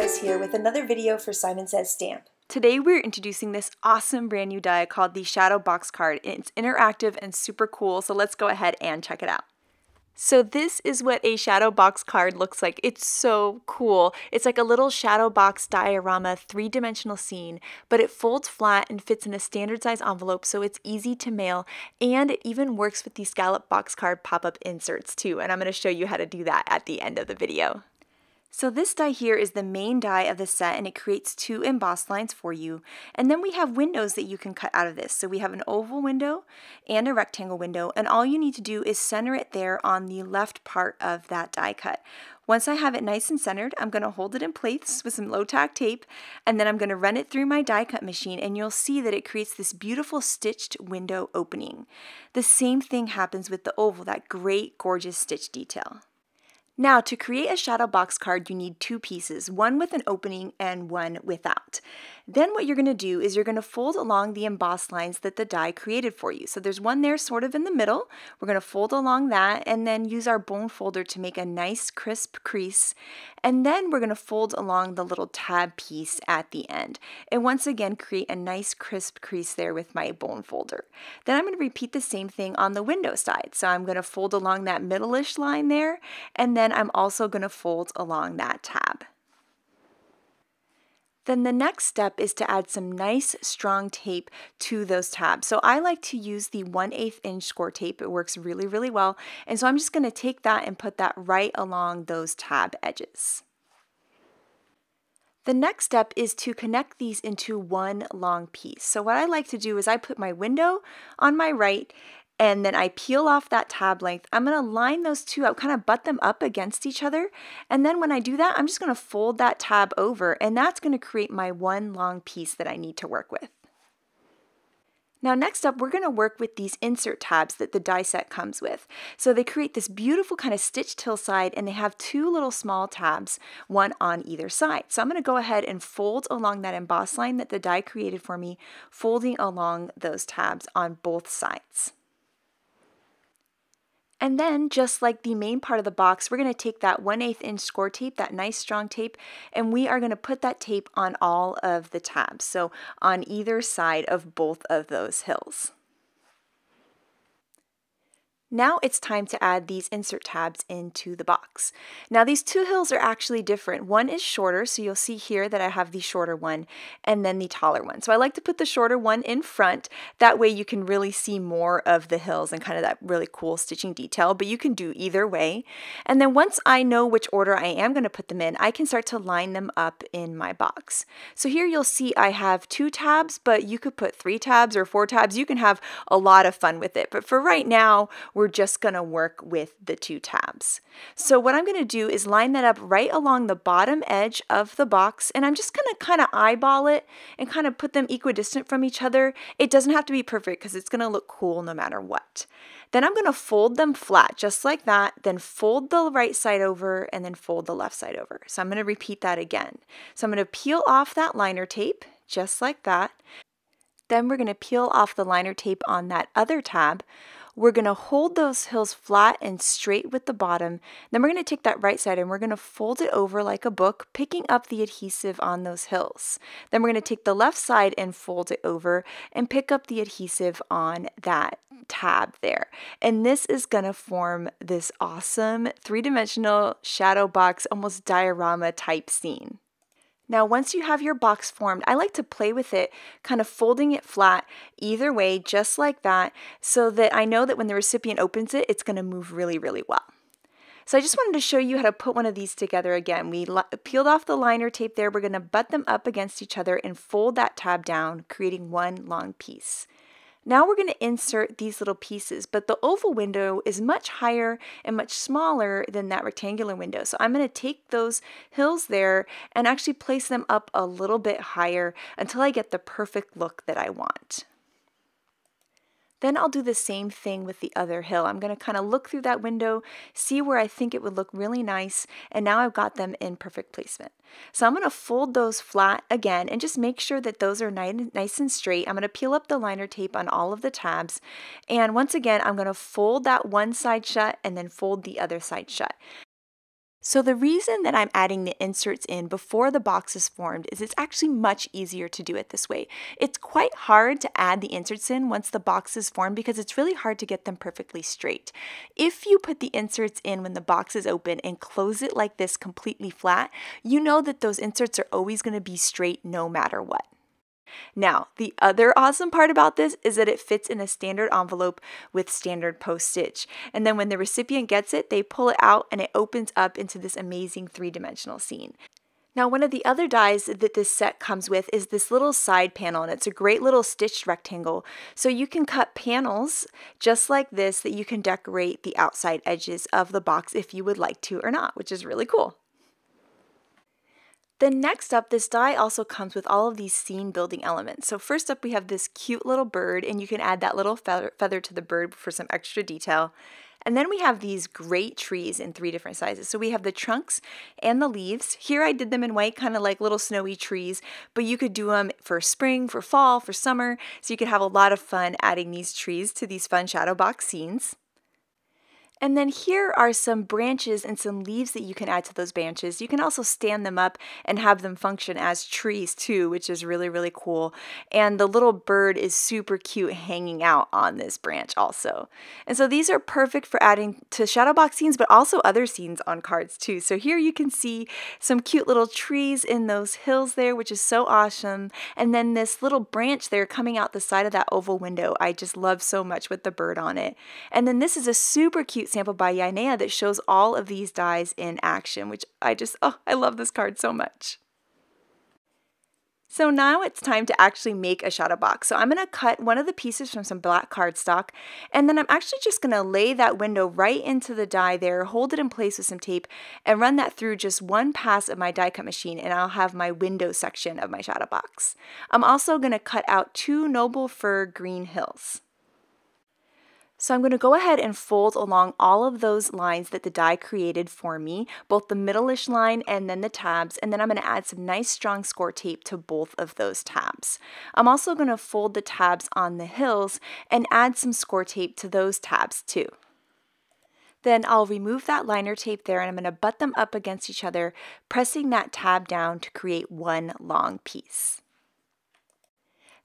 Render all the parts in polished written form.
Alvarez here with another video for Simon Says Stamp. Today we're introducing this awesome brand new die called the Shadow Box Card. It's interactive and super cool, so let's go ahead and check it out. So this is what a shadow box card looks like. It's so cool. It's like a little shadow box diorama, three-dimensional scene, but it folds flat and fits in a standard size envelope so it's easy to mail, and it even works with the scallop box card pop-up inserts too, and I'm going to show you how to do that at the end of the video. So this die here is the main die of the set, and it creates two embossed lines for you. And then we have windows that you can cut out of this. So we have an oval window and a rectangle window, and all you need to do is center it there on the left part of that die cut. Once I have it nice and centered, I'm going to hold it in place with some low-tack tape, and then I'm going to run it through my die cut machine, and you'll see that it creates this beautiful stitched window opening. The same thing happens with the oval, that great, gorgeous stitch detail. Now, to create a shadow box card, you need two pieces, one with an opening and one without. Then what you're going to do is you're going to fold along the embossed lines that the die created for you. So there's one there sort of in the middle. We're going to fold along that and then use our bone folder to make a nice crisp crease. And then we're going to fold along the little tab piece at the end. And once again, create a nice crisp crease there with my bone folder. Then I'm going to repeat the same thing on the window side. So I'm going to fold along that middle-ish line there, and then I'm also going to fold along that tab. Then the next step is to add some nice strong tape to those tabs. So I like to use the 1/8 inch score tape. It works really, really well. And so I'm just going to take that and put that right along those tab edges. The next step is to connect these into one long piece. So what I like to do is I put my window on my right, and then I peel off that tab length. I'm going to line those two up, kind of butt them up against each other. And then when I do that, I'm just going to fold that tab over, and that's going to create my one long piece that I need to work with. Now next up, we're going to work with these insert tabs that the die set comes with. So they create this beautiful kind of stitched hillside, and they have two little small tabs, one on either side. So I'm going to go ahead and fold along that embossed line that the die created for me, folding along those tabs on both sides. And then, just like the main part of the box, we're going to take that 1/8 inch score tape, that nice strong tape, and we are going to put that tape on all of the tabs, so on either side of both of those hills. Now it's time to add these insert tabs into the box. Now these two hills are actually different. One is shorter, so you'll see here that I have the shorter one and then the taller one. So I like to put the shorter one in front. That way you can really see more of the hills and kind of that really cool stitching detail, but you can do either way. And then once I know which order I am going to put them in, I can start to line them up in my box. So here you'll see I have 2 tabs, but you could put 3 tabs or 4 tabs. You can have a lot of fun with it. But for right now, we're just going to work with the 2 tabs. So what I'm going to do is line that up right along the bottom edge of the box, and I'm just going to kind of eyeball it and kind of put them equidistant from each other. It doesn't have to be perfect because it's going to look cool no matter what. Then I'm going to fold them flat just like that, then fold the right side over and then fold the left side over. So I'm going to repeat that again. So I'm going to peel off that liner tape just like that. Then we're going to peel off the liner tape on that other tab. We're going to hold those hills flat and straight with the bottom. Then we're going to take that right side and we're going to fold it over like a book, picking up the adhesive on those hills. Then we're going to take the left side and fold it over and pick up the adhesive on that tab there. And this is going to form this awesome three-dimensional shadow box, almost diorama type scene. Now once you have your box formed, I like to play with it, kind of folding it flat either way, just like that, so that I know that when the recipient opens it, it's going to move really, really well. So I just wanted to show you how to put one of these together again. We peeled off the liner tape there. We're going to butt them up against each other and fold that tab down, creating one long piece. Now we're going to insert these little pieces, but the oval window is much higher and much smaller than that rectangular window. So I'm going to take those hills there and actually place them up a little bit higher until I get the perfect look that I want. Then I'll do the same thing with the other hill. I'm going to kind of look through that window, see where I think it would look really nice, and now I've got them in perfect placement. So I'm going to fold those flat again and just make sure that those are nice and straight. I'm going to peel up the liner tape on all of the tabs, and once again I'm going to fold that one side shut and then fold the other side shut. So the reason that I'm adding the inserts in before the box is formed is it's actually much easier to do it this way. It's quite hard to add the inserts in once the box is formed because it's really hard to get them perfectly straight. If you put the inserts in when the box is open and close it like this completely flat, you know that those inserts are always going to be straight no matter what. Now, the other awesome part about this is that it fits in a standard envelope with standard postage. And then when the recipient gets it, they pull it out and it opens up into this amazing three-dimensional scene. Now, one of the other dies that this set comes with is this little side panel, and it's a great little stitched rectangle. So you can cut panels just like this that you can decorate the outside edges of the box if you would like to or not, which is really cool. Then next up, this die also comes with all of these scene building elements. So first up we have this cute little bird, and you can add that little feather to the bird for some extra detail. And then we have these great trees in 3 different sizes. So we have the trunks and the leaves. Here I did them in white, kind of like little snowy trees, but you could do them for spring, for fall, for summer. So you could have a lot of fun adding these trees to these fun shadow box scenes. And then here are some branches and some leaves that you can add to those branches. You can also stand them up and have them function as trees too, which is really, really cool. And the little bird is super cute hanging out on this branch also. And so these are perfect for adding to shadow box scenes, but also other scenes on cards too. So here you can see some cute little trees in those hills there, which is so awesome. And then this little branch there coming out the side of that oval window, I just love so much with the bird on it. And then this is a super cute sample by Yainea that shows all of these dies in action, which I love this card so much. So now it's time to actually make a shadow box. So I'm going to cut one of the pieces from some black cardstock, and then I'm actually just going to lay that window right into the die there, hold it in place with some tape, and run that through just one pass of my die cut machine, and I'll have my window section of my shadow box. I'm also going to cut out 2 noble fir green hills. So I'm going to go ahead and fold along all of those lines that the die created for me, both the middle-ish line and then the tabs, and then I'm going to add some nice strong score tape to both of those tabs. I'm also going to fold the tabs on the hills and add some score tape to those tabs too. Then I'll remove that liner tape there, and I'm going to butt them up against each other, pressing that tab down to create one long piece.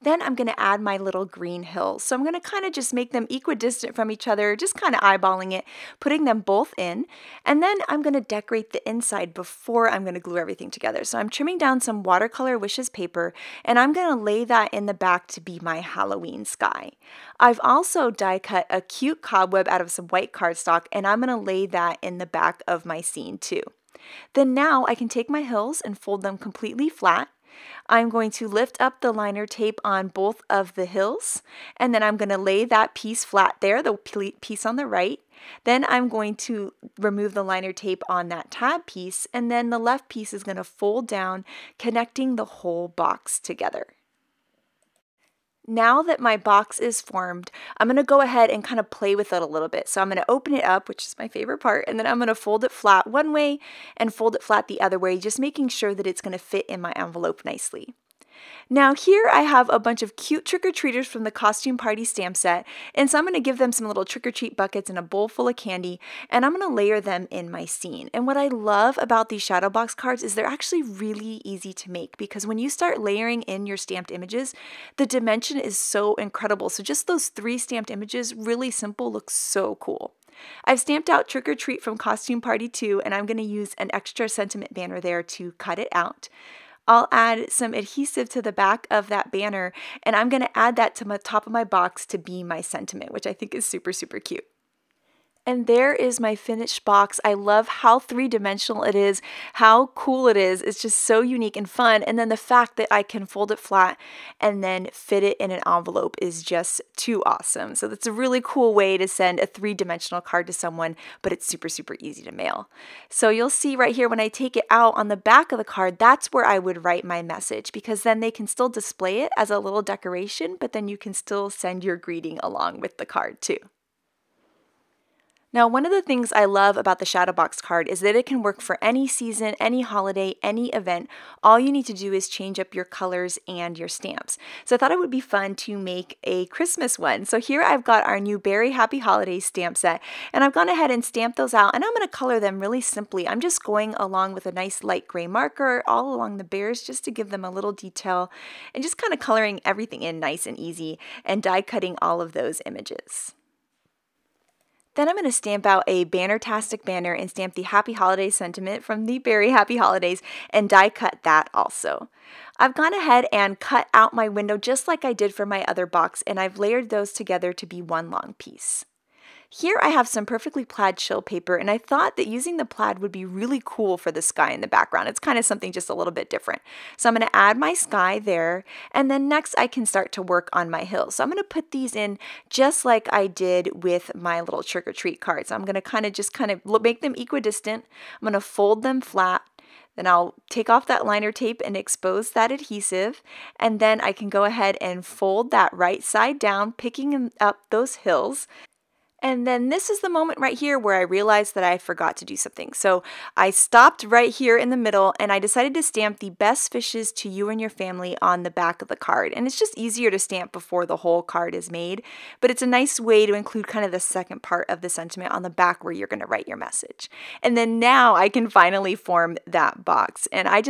Then I'm going to add my little green hills. So I'm going to kind of just make them equidistant from each other, just kind of eyeballing it, putting them both in. And then I'm going to decorate the inside before I'm going to glue everything together. So I'm trimming down some watercolor wishes paper, and I'm going to lay that in the back to be my Halloween sky. I've also die cut a cute cobweb out of some white cardstock, and I'm going to lay that in the back of my scene too. Then now I can take my hills and fold them completely flat. I'm going to lift up the liner tape on both of the hills, and then I'm going to lay that piece flat there, the piece on the right. Then I'm going to remove the liner tape on that tab piece, and then the left piece is going to fold down, connecting the whole box together. Now that my box is formed, I'm going to go ahead and kind of play with it a little bit. So I'm going to open it up, which is my favorite part, and then I'm going to fold it flat one way and fold it flat the other way, just making sure that it's going to fit in my envelope nicely. Now here I have a bunch of cute trick-or-treaters from the Costume Party stamp set, and so I'm going to give them some little trick-or-treat buckets and a bowl full of candy, and I'm going to layer them in my scene. And what I love about these shadow box cards is they're actually really easy to make, because when you start layering in your stamped images, the dimension is so incredible. So just those 3 stamped images, really simple, look so cool. I've stamped out Trick or Treat from Costume Party 2, and I'm going to use an extra sentiment banner there to cut it out. I'll add some adhesive to the back of that banner, and I'm going to add that to the top of my box to be my sentiment, which I think is super, super cute. And there is my finished box. I love how 3-dimensional it is, how cool it is. It's just so unique and fun. And then the fact that I can fold it flat and then fit it in an envelope is just too awesome. So that's a really cool way to send a 3-dimensional card to someone, but it's super, super easy to mail. So you'll see right here when I take it out on the back of the card, that's where I would write my message, because then they can still display it as a little decoration, but then you can still send your greeting along with the card too. Now, one of the things I love about the Shadow Box card is that it can work for any season, any holiday, any event. All you need to do is change up your colors and your stamps. So I thought it would be fun to make a Christmas one. So here I've got our new Berry Happy Holidays stamp set, and I've gone ahead and stamped those out, and I'm going to color them really simply. I'm just going along with a nice light gray marker all along the bears just to give them a little detail, and just kind of coloring everything in nice and easy and die cutting all of those images. Then I'm going to stamp out a Banner-tastic banner and stamp the Happy Holidays sentiment from the Berry Happy Holidays and die cut that also. I've gone ahead and cut out my window just like I did for my other box, and I've layered those together to be one long piece. Here I have some perfectly plaid chill paper, and I thought that using the plaid would be really cool for the sky in the background. It's kind of something just a little bit different. So I'm going to add my sky there, and then next I can start to work on my hills. So I'm going to put these in just like I did with my little trick or treat cards. I'm going to just make them equidistant. I'm going to fold them flat. Then I'll take off that liner tape and expose that adhesive, and then I can go ahead and fold that right side down, picking up those hills. And then this is the moment right here where I realized that I forgot to do something. So I stopped right here in the middle, and I decided to stamp the best wishes to you and your family on the back of the card. And it's just easier to stamp before the whole card is made, but it's a nice way to include kind of the second part of the sentiment on the back where you're going to write your message. And then now I can finally form that box. And I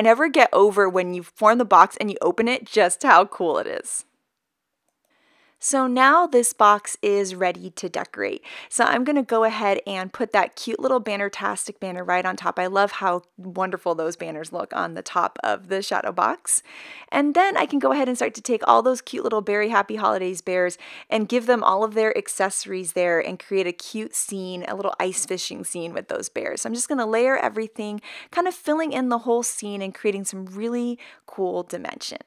never get over when you form the box and you open it, just how cool it is. So now this box is ready to decorate. So I'm going to go ahead and put that cute little Banner-tastic banner right on top. I love how wonderful those banners look on the top of the shadow box. And then I can go ahead and start to take all those cute little Berry Happy Holidays bears and give them all of their accessories there and create a cute scene, a little ice fishing scene with those bears. So I'm just going to layer everything, kind of filling in the whole scene and creating some really cool dimension.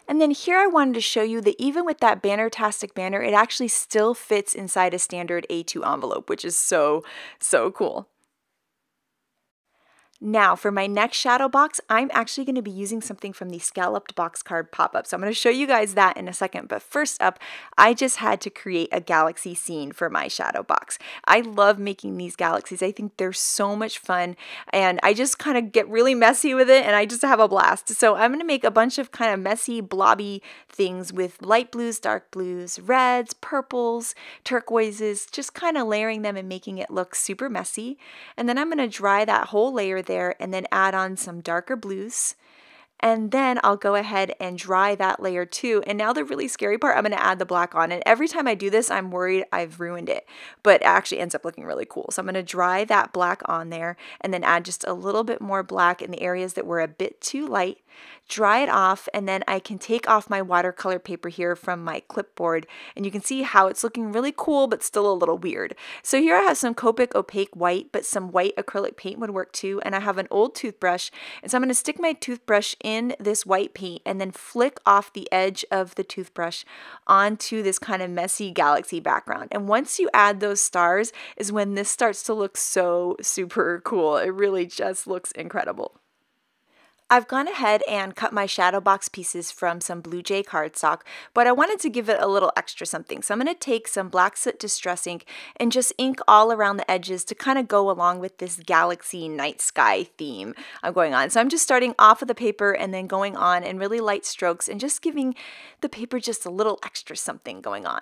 And then here I wanted to show you that even with that Banner-tastic banner, it actually still fits inside a standard A2 envelope, which is so, so cool. Now for my next shadow box, I'm actually going to be using something from the scalloped box card pop-up. So I'm going to show you guys that in a second. But first up, I just had to create a galaxy scene for my shadow box. I love making these galaxies. I think they're so much fun, and I just kind of get really messy with it, and I just have a blast. So I'm going to make a bunch of kind of messy, blobby things with light blues, dark blues, reds, purples, turquoises, just kind of layering them and making it look super messy. And then I'm going to dry that whole layer there and then add on some darker blues. And then I'll go ahead and dry that layer too. And now the really scary part, I'm going to add the black on. And every time I do this, I'm worried I've ruined it. But it actually ends up looking really cool. So I'm going to dry that black on there and then add just a little bit more black in the areas that were a bit too light. Dry it off, and then I can take off my watercolor paper here from my clipboard, and you can see how it's looking really cool but still a little weird. So here I have some Copic opaque white, but some white acrylic paint would work too, and I have an old toothbrush, and so I'm going to stick my toothbrush in this white paint and then flick off the edge of the toothbrush onto this kind of messy galaxy background. And once you add those stars is when this starts to look so super cool. It really just looks incredible. I've gone ahead and cut my shadow box pieces from some Blue Jay cardstock, but I wanted to give it a little extra something. So I'm going to take some Black Soot Distress ink and just ink all around the edges to kind of go along with this galaxy night sky theme I'm going on. So I'm just starting off of the paper and then going on in really light strokes and just giving the paper just a little extra something going on.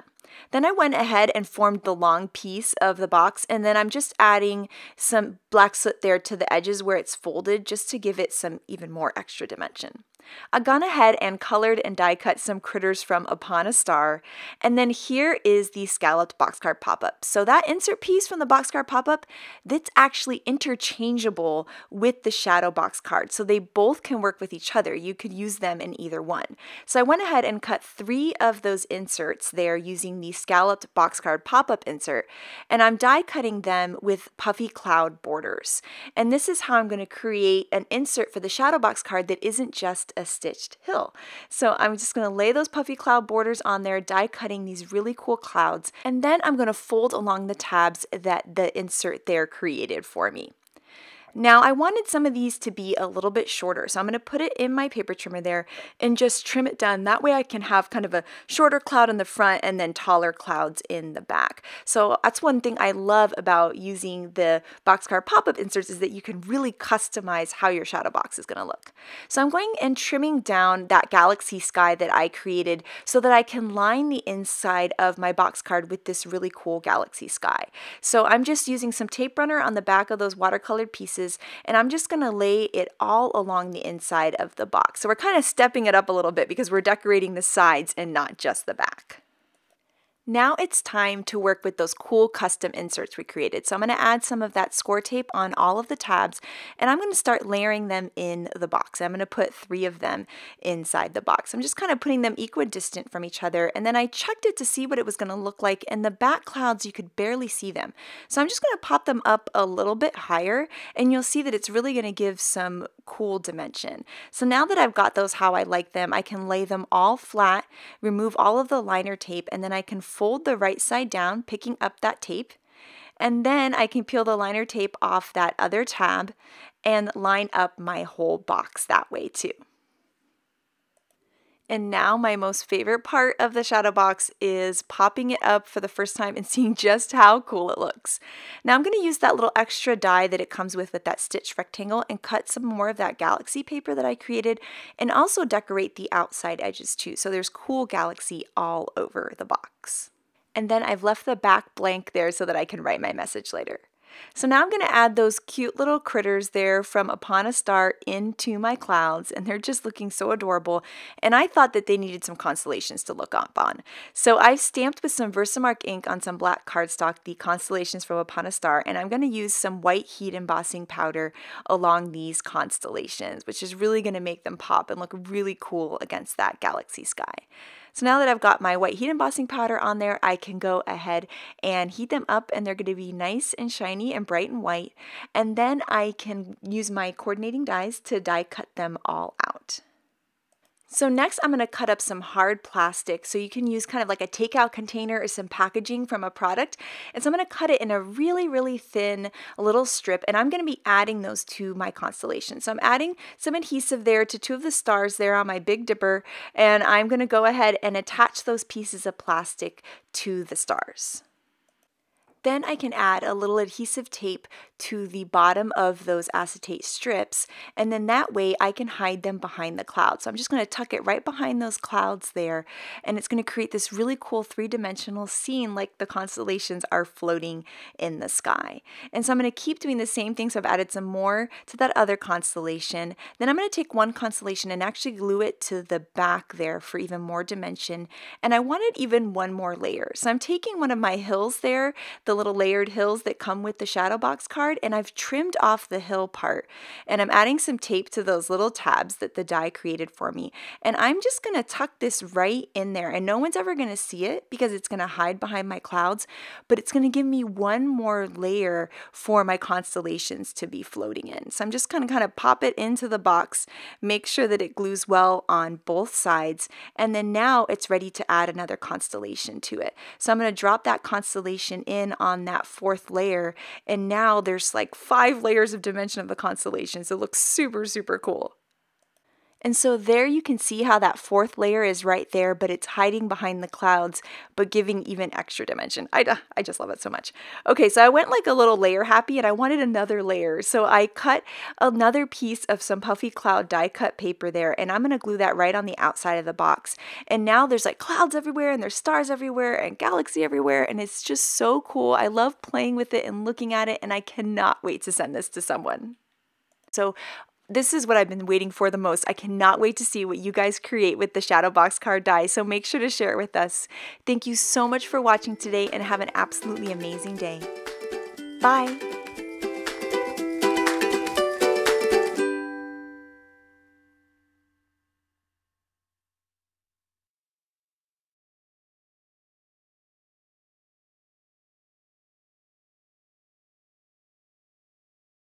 Then I went ahead and formed the long piece of the box, and then I'm just adding some black soot there to the edges where it's folded just to give it some even more extra dimension. I've gone ahead and colored and die cut some critters from Upon a Star, and then here is the scalloped boxcard pop-up. So that insert piece from the boxcard pop-up, that's actually interchangeable with the shadow box card, so they both can work with each other. You could use them in either one. So I went ahead and cut 3 of those inserts there using the scalloped boxcard pop-up insert, and I'm die cutting them with puffy cloud borders. And this is how I'm going to create an insert for the shadow box card that isn't just a stitched hill. So I'm just going to lay those puffy cloud borders on there, die cutting these really cool clouds, and then I'm going to fold along the tabs that the insert there created for me. Now I wanted some of these to be a little bit shorter, so I'm going to put it in my paper trimmer there and just trim it down. That way I can have kind of a shorter cloud in the front and then taller clouds in the back. So that's one thing I love about using the boxcar pop-up inserts, is that you can really customize how your shadow box is going to look. So I'm going and trimming down that galaxy sky that I created so that I can line the inside of my box card with this really cool galaxy sky. So I'm just using some tape runner on the back of those watercolored pieces, and I'm just going to lay it all along the inside of the box. So we're kind of stepping it up a little bit because we're decorating the sides and not just the back. Now it's time to work with those cool custom inserts we created. So I'm going to add some of that score tape on all of the tabs, and I'm going to start layering them in the box. I'm going to put 3 of them inside the box. I'm just kind of putting them equidistant from each other, and then I checked it to see what it was going to look like, and the back clouds, you could barely see them. So I'm just going to pop them up a little bit higher, and you'll see that it's really going to give some cool dimension. So now that I've got those how I like them, I can lay them all flat, remove all of the liner tape, and then I can fold the right side down, picking up that tape, and then I can peel the liner tape off that other tab and line up my whole box that way too. And now my most favorite part of the shadow box is popping it up for the first time and seeing just how cool it looks. Now I'm going to use that little extra die that it comes with that stitch rectangle and cut some more of that galaxy paper that I created, and also decorate the outside edges too. So there's cool galaxy all over the box. And then I've left the back blank there so that I can write my message later. So now I'm going to add those cute little critters there from Upon a Star into my clouds, and they're just looking so adorable, and I thought that they needed some constellations to look up on. So I've stamped with some Versamark ink on some black cardstock the constellations from Upon a Star, and I'm going to use some white heat embossing powder along these constellations, which is really going to make them pop and look really cool against that galaxy sky. So now that I've got my white heat embossing powder on there, I can go ahead and heat them up, and they're going to be nice and shiny and bright and white. And then I can use my coordinating dies to die cut them all out. So next I'm going to cut up some hard plastic, so you can use kind of like a takeout container or some packaging from a product. And so I'm going to cut it in a really thin little strip, and I'm going to be adding those to my constellation. So I'm adding some adhesive there to 2 of the stars there on my Big Dipper, and I'm going to go ahead and attach those pieces of plastic to the stars. Then I can add a little adhesive tape to the bottom of those acetate strips, and then that way I can hide them behind the clouds. So I'm just going to tuck it right behind those clouds there, and it's going to create this really cool 3-dimensional scene like the constellations are floating in the sky. And so I'm going to keep doing the same thing. So I've added some more to that other constellation. Then I'm going to take one constellation and actually glue it to the back there for even more dimension, and I wanted even one more layer. So I'm taking one of my hills there, the little layered hills that come with the shadow box card, and I've trimmed off the hill part, and I'm adding some tape to those little tabs that the die created for me, and I'm just going to tuck this right in there, and no one's ever going to see it because it's going to hide behind my clouds, but it's going to give me one more layer for my constellations to be floating in. So I'm just going to kind of pop it into the box, make sure that it glues well on both sides, and then now it's ready to add another constellation to it. So I'm going to drop that constellation in on that 4th layer, and now there's like 5 layers of dimension of the constellation, so it looks super cool. And so there you can see how that 4th layer is right there, but it's hiding behind the clouds, but giving even extra dimension. I just love it so much. Okay, so I went like a little layer happy, and I wanted another layer. So I cut another piece of some puffy cloud die cut paper there, and I'm going to glue that right on the outside of the box. And now there's like clouds everywhere, and there's stars everywhere, and galaxy everywhere, and it's just so cool. I love playing with it and looking at it, and I cannot wait to send this to someone. So this is what I've been waiting for the most. I cannot wait to see what you guys create with the shadow box card die, so make sure to share it with us. Thank you so much for watching today, and have an absolutely amazing day. Bye!